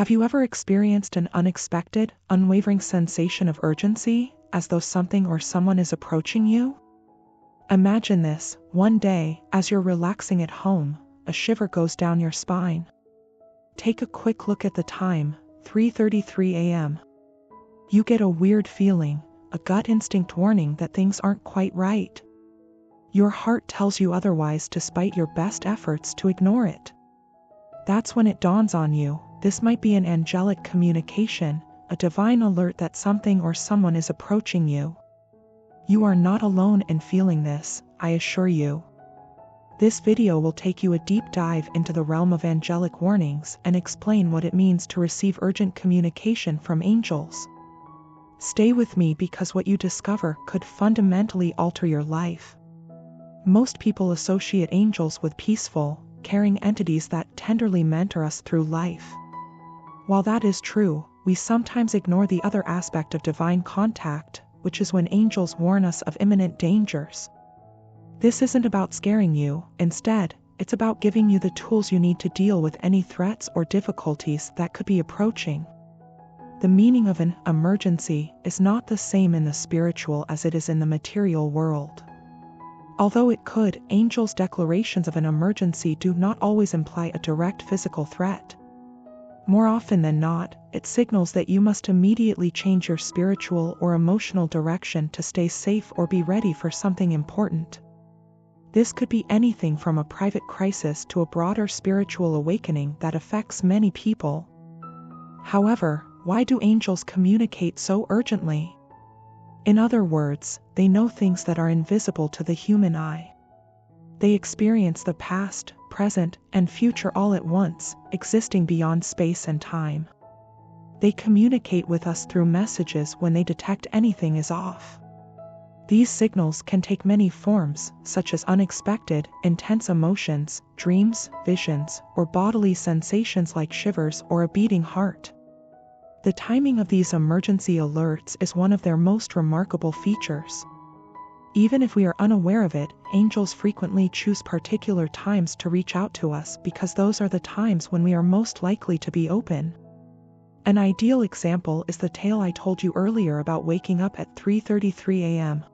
Have you ever experienced an unexpected, unwavering sensation of urgency, as though something or someone is approaching you? Imagine this: one day, as you're relaxing at home, a shiver goes down your spine. Take a quick look at the time, 3:33 a.m. You get a weird feeling, a gut instinct warning that things aren't quite right. Your heart tells you otherwise despite your best efforts to ignore it. That's when it dawns on you: this might be an angelic communication, a divine alert that something or someone is approaching you. You are not alone in feeling this, I assure you. This video will take you a deep dive into the realm of angelic warnings and explain what it means to receive urgent communication from angels. Stay with me because what you discover could fundamentally alter your life. Most people associate angels with peaceful, caring entities that tenderly mentor us through life. While that is true, we sometimes ignore the other aspect of divine contact, which is when angels warn us of imminent dangers. This isn't about scaring you; instead, it's about giving you the tools you need to deal with any threats or difficulties that could be approaching. The meaning of an emergency is not the same in the spiritual as it is in the material world. Although it could, angels' declarations of an emergency do not always imply a direct physical threat. More often than not, it signals that you must immediately change your spiritual or emotional direction to stay safe or be ready for something important. This could be anything from a private crisis to a broader spiritual awakening that affects many people. However, why do angels communicate so urgently? In other words, they know things that are invisible to the human eye. They experience the past, present, and future all at once, existing beyond space and time. They communicate with us through messages when they detect anything is off. These signals can take many forms, such as unexpected, intense emotions, dreams, visions, or bodily sensations like shivers or a beating heart. The timing of these emergency alerts is one of their most remarkable features. Even if we are unaware of it, angels frequently choose particular times to reach out to us because those are the times when we are most likely to be open. An ideal example is the tale I told you earlier about waking up at 3:33 a.m.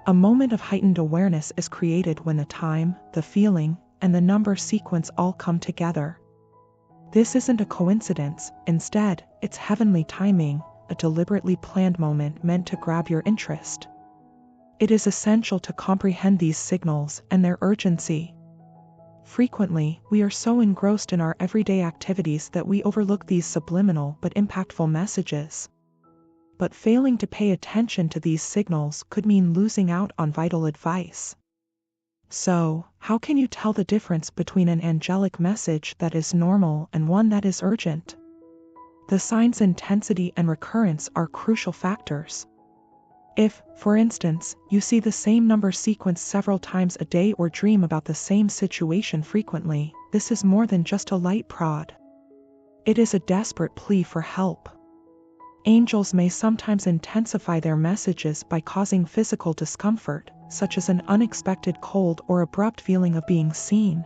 A moment of heightened awareness is created when the time, the feeling, and the number sequence all come together. This isn't a coincidence; instead, it's heavenly timing, a deliberately planned moment meant to grab your interest. It is essential to comprehend these signals and their urgency. Frequently, we are so engrossed in our everyday activities that we overlook these subliminal but impactful messages. But failing to pay attention to these signals could mean losing out on vital advice. So, how can you tell the difference between an angelic message that is normal and one that is urgent? The sign's intensity and recurrence are crucial factors. If, for instance, you see the same number sequence several times a day or dream about the same situation frequently, this is more than just a light prod. It is a desperate plea for help. Angels may sometimes intensify their messages by causing physical discomfort, such as an unexpected cold or abrupt feeling of being seen.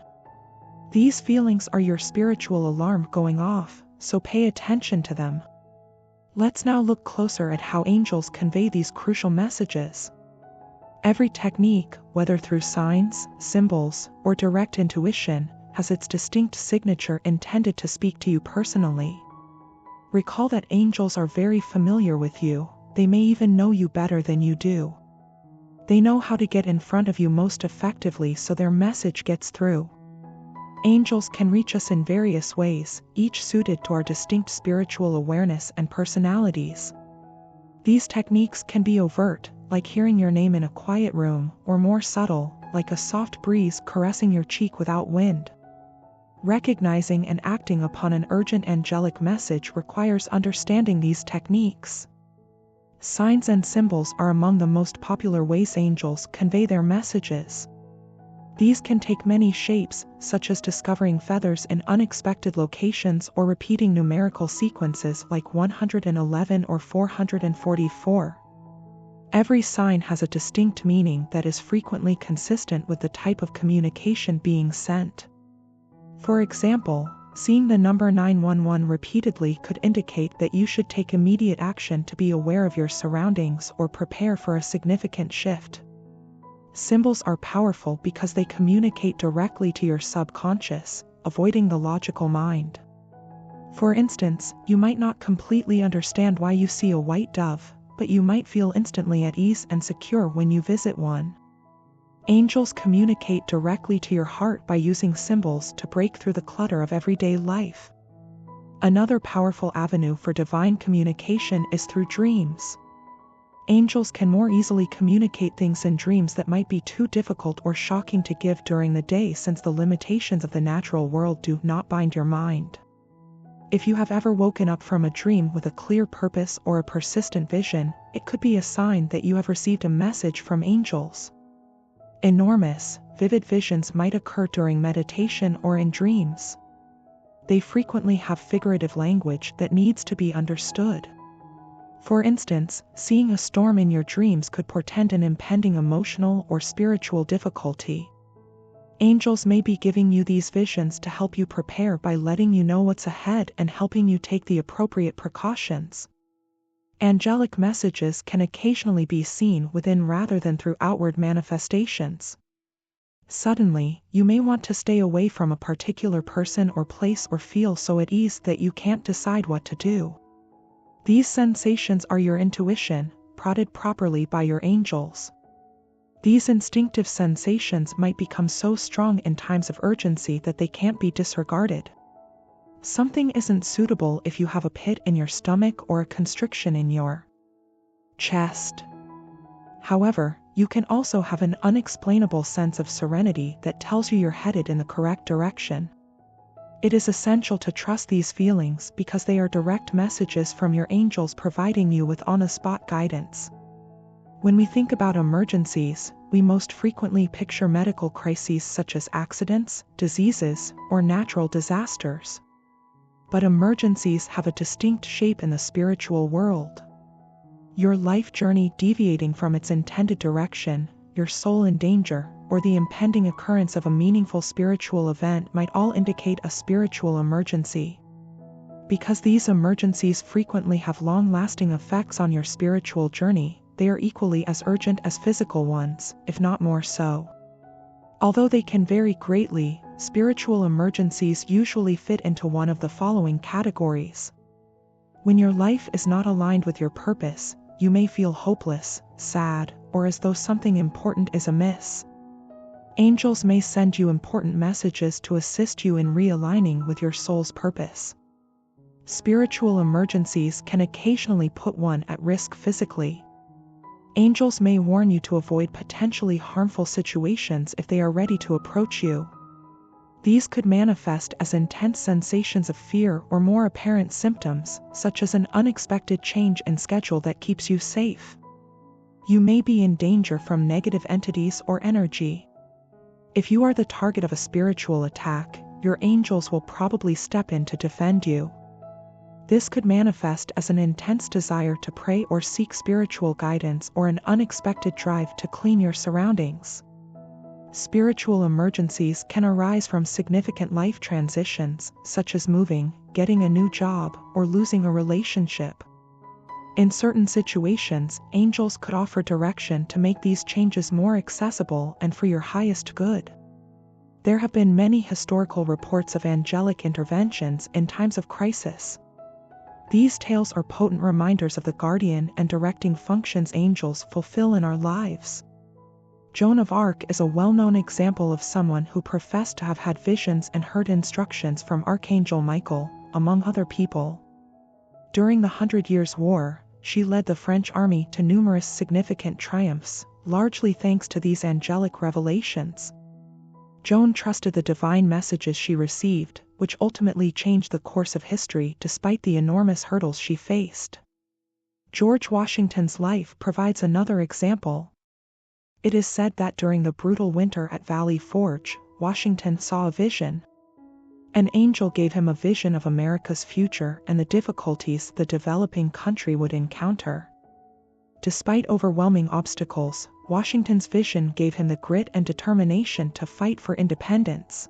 These feelings are your spiritual alarm going off, so pay attention to them. Let's now look closer at how angels convey these crucial messages. Every technique, whether through signs, symbols, or direct intuition, has its distinct signature intended to speak to you personally. Recall that angels are very familiar with you; they may even know you better than you do. They know how to get in front of you most effectively so their message gets through. Angels can reach us in various ways, each suited to our distinct spiritual awareness and personalities. These techniques can be overt, like hearing your name in a quiet room, or more subtle, like a soft breeze caressing your cheek without wind. Recognizing and acting upon an urgent angelic message requires understanding these techniques. Signs and symbols are among the most popular ways angels convey their messages. These can take many shapes, such as discovering feathers in unexpected locations or repeating numerical sequences like 111 or 444. Every sign has a distinct meaning that is frequently consistent with the type of communication being sent. For example, Seeing the number 911 repeatedly could indicate that you should take immediate action to be aware of your surroundings or prepare for a significant shift. Symbols are powerful because they communicate directly to your subconscious, avoiding the logical mind. For instance, you might not completely understand why you see a white dove, but you might feel instantly at ease and secure when you visit one. Angels communicate directly to your heart by using symbols to break through the clutter of everyday life. Another powerful avenue for divine communication is through dreams. Angels can more easily communicate things in dreams that might be too difficult or shocking to give during the day, since the limitations of the natural world do not bind your mind. If you have ever woken up from a dream with a clear purpose or a persistent vision, it could be a sign that you have received a message from angels. Enormous, vivid visions might occur during meditation or in dreams. They frequently have figurative language that needs to be understood. For instance, seeing a storm in your dreams could portend an impending emotional or spiritual difficulty. Angels may be giving you these visions to help you prepare by letting you know what's ahead and helping you take the appropriate precautions. Angelic messages can occasionally be seen within rather than through outward manifestations. Suddenly, you may want to stay away from a particular person or place or feel so at ease that you can't decide what to do. These sensations are your intuition, prodded properly by your angels. These instinctive sensations might become so strong in times of urgency that they can't be disregarded. Something isn't suitable if you have a pit in your stomach or a constriction in your chest. However, you can also have an unexplainable sense of serenity that tells you you're headed in the correct direction. It is essential to trust these feelings because they are direct messages from your angels providing you with on-the-spot guidance. When we think about emergencies, we most frequently picture medical crises such as accidents, diseases, or natural disasters. But emergencies have a distinct shape in the spiritual world. Your life journey deviating from its intended direction, your soul in danger, or the impending occurrence of a meaningful spiritual event might all indicate a spiritual emergency. Because these emergencies frequently have long-lasting effects on your spiritual journey, they are equally as urgent as physical ones, if not more so. Although they can vary greatly, spiritual emergencies usually fit into one of the following categories. When your life is not aligned with your purpose, you may feel hopeless, sad, or as though something important is amiss. Angels may send you important messages to assist you in realigning with your soul's purpose. Spiritual emergencies can occasionally put one at risk physically. Angels may warn you to avoid potentially harmful situations if they are ready to approach you. These could manifest as intense sensations of fear or more apparent symptoms, such as an unexpected change in schedule that keeps you safe. You may be in danger from negative entities or energy. If you are the target of a spiritual attack, your angels will probably step in to defend you. This could manifest as an intense desire to pray or seek spiritual guidance or an unexpected drive to clean your surroundings. Spiritual emergencies can arise from significant life transitions, such as moving, getting a new job, or losing a relationship. In certain situations, angels could offer direction to make these changes more accessible and for your highest good. There have been many historical reports of angelic interventions in times of crisis. These tales are potent reminders of the guardian and directing functions angels fulfill in our lives. Joan of Arc is a well-known example of someone who professed to have had visions and heard instructions from Archangel Michael, among other people. During the 100 Years' War, she led the French army to numerous significant triumphs, largely thanks to these angelic revelations. Joan trusted the divine messages she received, which ultimately changed the course of history despite the enormous hurdles she faced. George Washington's life provides another example. It is said that during the brutal winter at Valley Forge, Washington saw a vision. An angel gave him a vision of America's future and the difficulties the developing country would encounter. Despite overwhelming obstacles, Washington's vision gave him the grit and determination to fight for independence.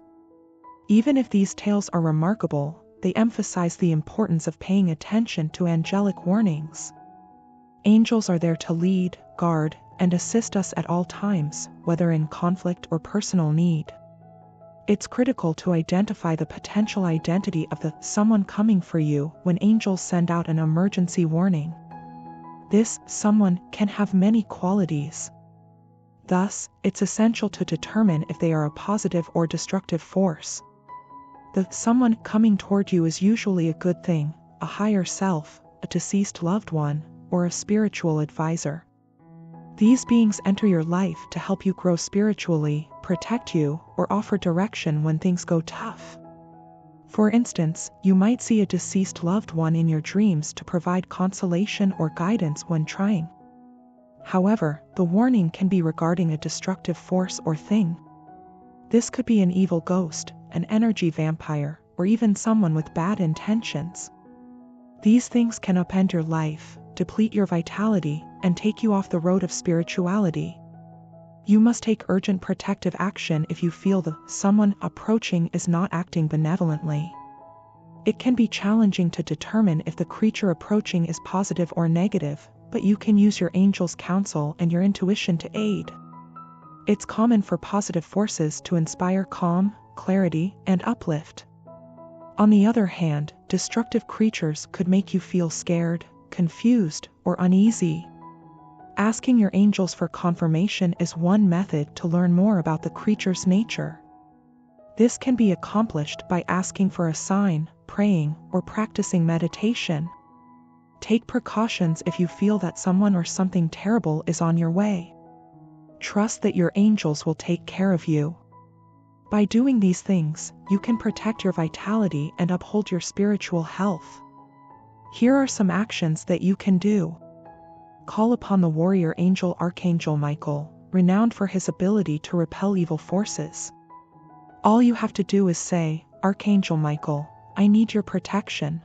Even if these tales are remarkable, they emphasize the importance of paying attention to angelic warnings. Angels are there to lead, guard, and assist us at all times, whether in conflict or personal need. It's critical to identify the potential identity of the someone coming for you when angels send out an emergency warning. This someone can have many qualities. Thus, it's essential to determine if they are a positive or destructive force. The someone coming toward you is usually a good thing, a higher self, a deceased loved one, or a spiritual advisor. These beings enter your life to help you grow spiritually, protect you, or offer direction when things go tough. For instance, you might see a deceased loved one in your dreams to provide consolation or guidance when trying. However, the warning can be regarding a destructive force or thing. This could be an evil ghost, an energy vampire, or even someone with bad intentions. These things can upend your life, deplete your vitality, and take you off the road of spirituality. You must take urgent protective action if you feel the someone approaching is not acting benevolently. It can be challenging to determine if the creature approaching is positive or negative, but you can use your angel's counsel and your intuition to aid. It's common for positive forces to inspire calm, clarity, and uplift. On the other hand, destructive creatures could make you feel scared, confused, or uneasy. Asking your angels for confirmation is one method to learn more about the creature's nature. This can be accomplished by asking for a sign, praying, or practicing meditation. Take precautions if you feel that someone or something terrible is on your way. Trust that your angels will take care of you. By doing these things, you can protect your vitality and uphold your spiritual health. Here are some actions that you can do. Call upon the warrior angel Archangel Michael, renowned for his ability to repel evil forces. All you have to do is say, "Archangel Michael, I need your protection.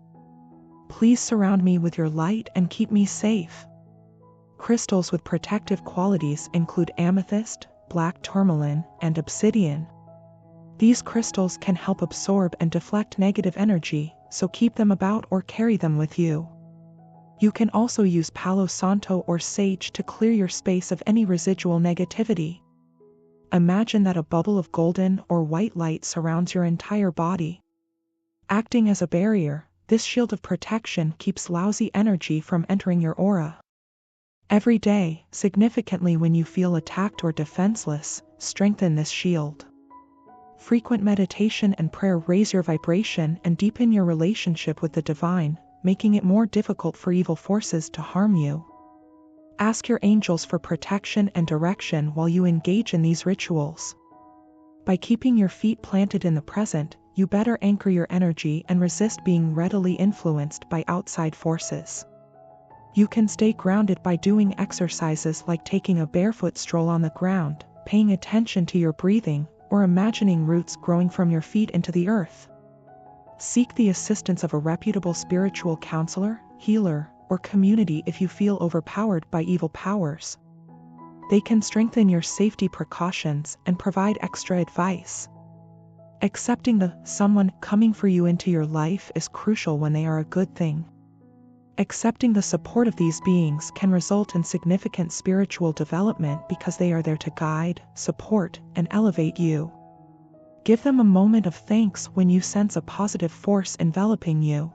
Please surround me with your light and keep me safe." Crystals with protective qualities include amethyst, black tourmaline, and obsidian. These crystals can help absorb and deflect negative energy, so keep them about or carry them with you. You can also use Palo Santo or sage to clear your space of any residual negativity. Imagine that a bubble of golden or white light surrounds your entire body. Acting as a barrier, this shield of protection keeps lousy energy from entering your aura. Every day, significantly when you feel attacked or defenseless, strengthen this shield. Frequent meditation and prayer raise your vibration and deepen your relationship with the divine, making it more difficult for evil forces to harm you. Ask your angels for protection and direction while you engage in these rituals. By keeping your feet planted in the present, you better anchor your energy and resist being readily influenced by outside forces. You can stay grounded by doing exercises like taking a barefoot stroll on the ground, paying attention to your breathing, or imagining roots growing from your feet into the earth. Seek the assistance of a reputable spiritual counselor, healer, or community if you feel overpowered by evil powers. They can strengthen your safety precautions and provide extra advice. Accepting the someone coming for you into your life is crucial when they are a good thing. Accepting the support of these beings can result in significant spiritual development because they are there to guide, support, and elevate you. Give them a moment of thanks when you sense a positive force enveloping you.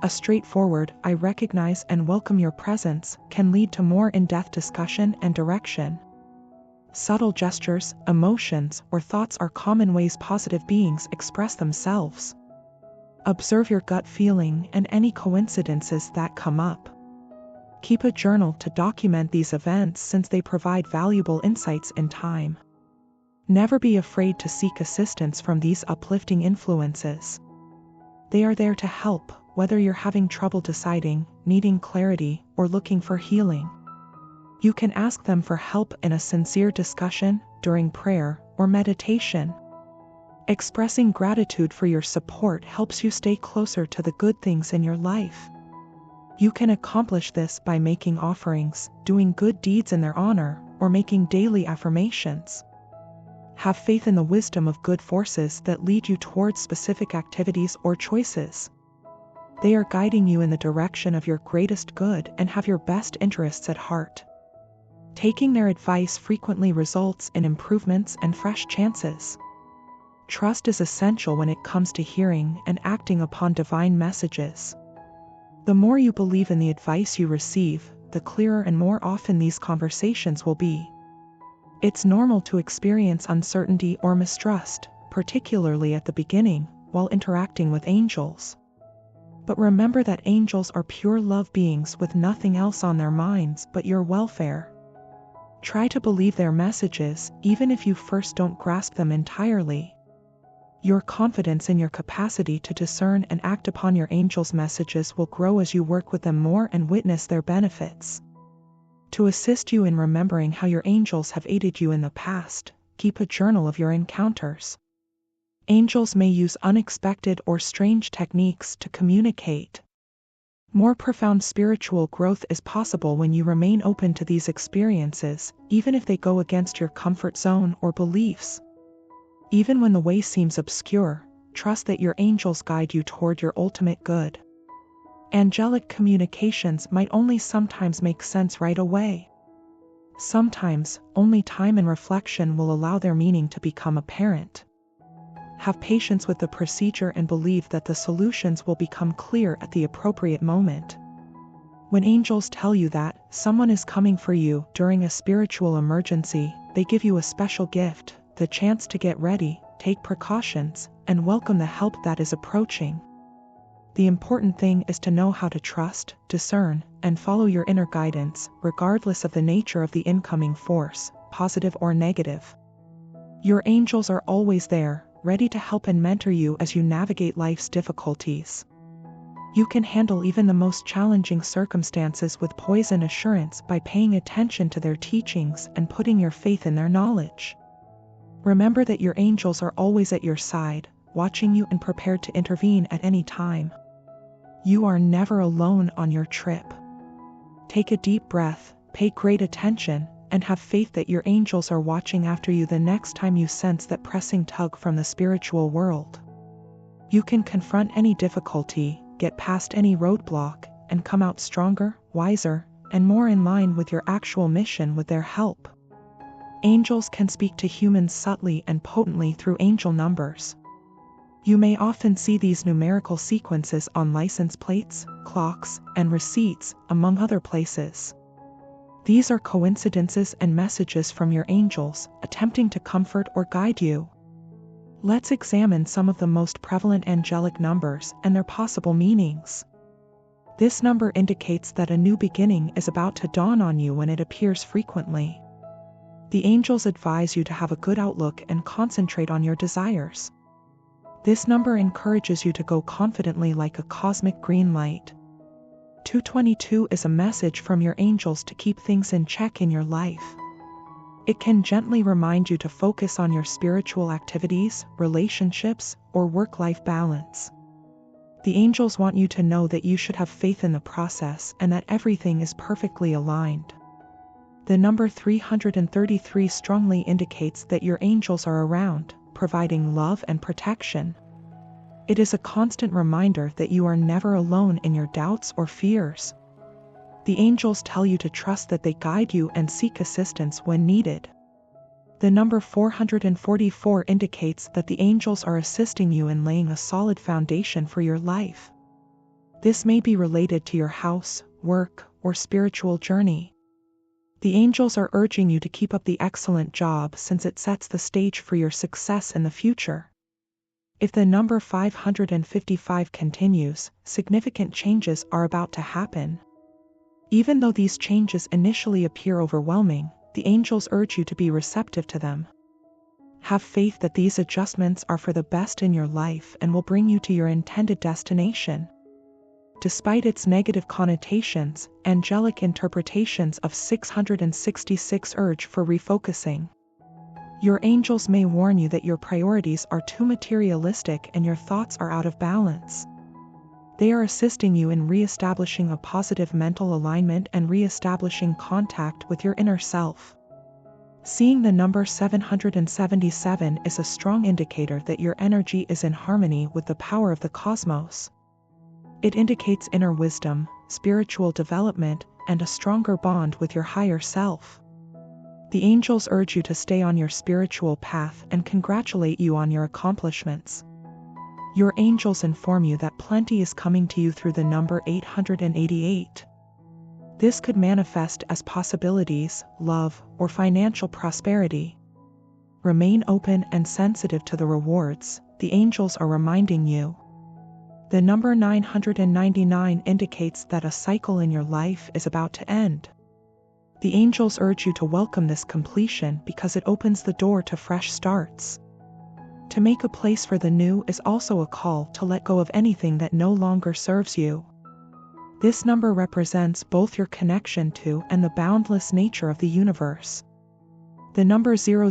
A straightforward, "I recognize and welcome your presence," can lead to more in-depth discussion and direction. Subtle gestures, emotions, or thoughts are common ways positive beings express themselves. Observe your gut feeling and any coincidences that come up. Keep a journal to document these events since they provide valuable insights in time. Never be afraid to seek assistance from these uplifting influences. They are there to help, whether you're having trouble deciding, needing clarity, or looking for healing. You can ask them for help in a sincere discussion, during prayer, or meditation. Expressing gratitude for your support helps you stay closer to the good things in your life. You can accomplish this by making offerings, doing good deeds in their honor, or making daily affirmations. Have faith in the wisdom of good forces that lead you towards specific activities or choices. They are guiding you in the direction of your greatest good and have your best interests at heart. Taking their advice frequently results in improvements and fresh chances. Trust is essential when it comes to hearing and acting upon divine messages. The more you believe in the advice you receive, the clearer and more often these conversations will be. It's normal to experience uncertainty or mistrust, particularly at the beginning, while interacting with angels. But remember that angels are pure love beings with nothing else on their minds but your welfare. Try to believe their messages, even if you first don't grasp them entirely. Your confidence in your capacity to discern and act upon your angels' messages will grow as you work with them more and witness their benefits. To assist you in remembering how your angels have aided you in the past, keep a journal of your encounters. Angels may use unexpected or strange techniques to communicate. More profound spiritual growth is possible when you remain open to these experiences, even if they go against your comfort zone or beliefs. Even when the way seems obscure, trust that your angels guide you toward your ultimate good. Angelic communications might only sometimes make sense right away. Sometimes, only time and reflection will allow their meaning to become apparent. Have patience with the procedure and believe that the solutions will become clear at the appropriate moment. When angels tell you that someone is coming for you during a spiritual emergency, they give you a special gift, the chance to get ready, take precautions, and welcome the help that is approaching. The important thing is to know how to trust, discern, and follow your inner guidance, regardless of the nature of the incoming force, positive or negative. Your angels are always there, ready to help and mentor you as you navigate life's difficulties. You can handle even the most challenging circumstances with poise and assurance by paying attention to their teachings and putting your faith in their knowledge. Remember that your angels are always at your side, watching you and prepared to intervene at any time. You are never alone on your trip. Take a deep breath, pay great attention, and have faith that your angels are watching after you the next time you sense that pressing tug from the spiritual world. You can confront any difficulty, get past any roadblock, and come out stronger, wiser, and more in line with your actual mission with their help. Angels can speak to humans subtly and potently through angel numbers. You may often see these numerical sequences on license plates, clocks, and receipts, among other places. These are coincidences and messages from your angels, attempting to comfort or guide you. Let's examine some of the most prevalent angelic numbers and their possible meanings. This number indicates that a new beginning is about to dawn on you when it appears frequently. The angels advise you to have a good outlook and concentrate on your desires. This number encourages you to go confidently like a cosmic green light. 222 is a message from your angels to keep things in check in your life. It can gently remind you to focus on your spiritual activities, relationships, or work-life balance. The angels want you to know that you should have faith in the process and that everything is perfectly aligned. The number 333 strongly indicates that your angels are around, providing love and protection. It is a constant reminder that you are never alone in your doubts or fears. The angels tell you to trust that they guide you and seek assistance when needed. The number 444 indicates that the angels are assisting you in laying a solid foundation for your life. This may be related to your house, work, or spiritual journey. The angels are urging you to keep up the excellent job since it sets the stage for your success in the future. If the number 555 continues, significant changes are about to happen. Even though these changes initially appear overwhelming, the angels urge you to be receptive to them. Have faith that these adjustments are for the best in your life and will bring you to your intended destination. Despite its negative connotations, angelic interpretations of 666 urge for refocusing. Your angels may warn you that your priorities are too materialistic and your thoughts are out of balance. They are assisting you in re-establishing a positive mental alignment and re-establishing contact with your inner self. Seeing the number 777 is a strong indicator that your energy is in harmony with the power of the cosmos. It indicates inner wisdom, spiritual development, and a stronger bond with your higher self. The angels urge you to stay on your spiritual path and congratulate you on your accomplishments. Your angels inform you that plenty is coming to you through the number 888. This could manifest as possibilities, love, or financial prosperity. Remain open and sensitive to the rewards, the angels are reminding you. The number 999 indicates that a cycle in your life is about to end. The angels urge you to welcome this completion because it opens the door to fresh starts. To make a place for the new is also a call to let go of anything that no longer serves you. This number represents both your connection to and the boundless nature of the universe. The number 000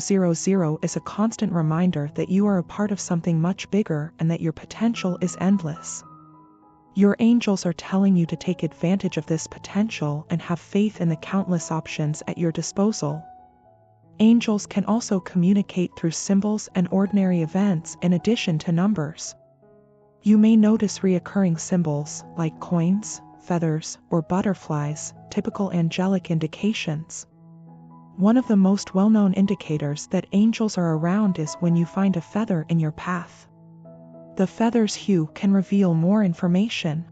is a constant reminder that you are a part of something much bigger and that your potential is endless. Your angels are telling you to take advantage of this potential and have faith in the countless options at your disposal. Angels can also communicate through symbols and ordinary events in addition to numbers. You may notice recurring symbols like coins, feathers, or butterflies, typical angelic indications. One of the most well-known indicators that angels are around is when you find a feather in your path. The feather's hue can reveal more information.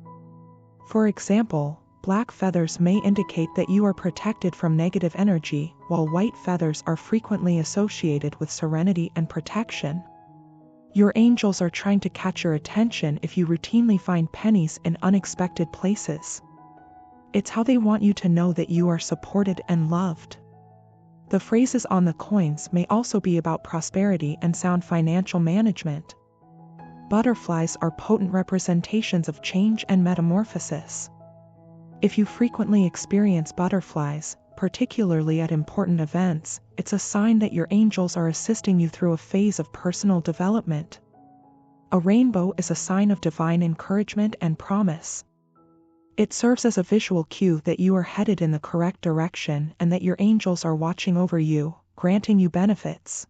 For example, black feathers may indicate that you are protected from negative energy, while white feathers are frequently associated with serenity and protection. Your angels are trying to catch your attention if you routinely find pennies in unexpected places. It's how they want you to know that you are supported and loved. The phrases on the coins may also be about prosperity and sound financial management. Butterflies are potent representations of change and metamorphosis. If you frequently experience butterflies, particularly at important events, it's a sign that your angels are assisting you through a phase of personal development. A rainbow is a sign of divine encouragement and promise. It serves as a visual cue that you are headed in the correct direction and that your angels are watching over you, granting you benefits.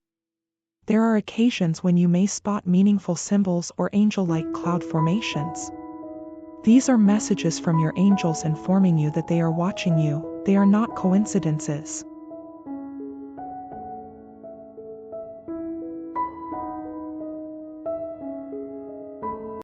There are occasions when you may spot meaningful symbols or angel-like cloud formations. These are messages from your angels informing you that they are watching you. They are not coincidences.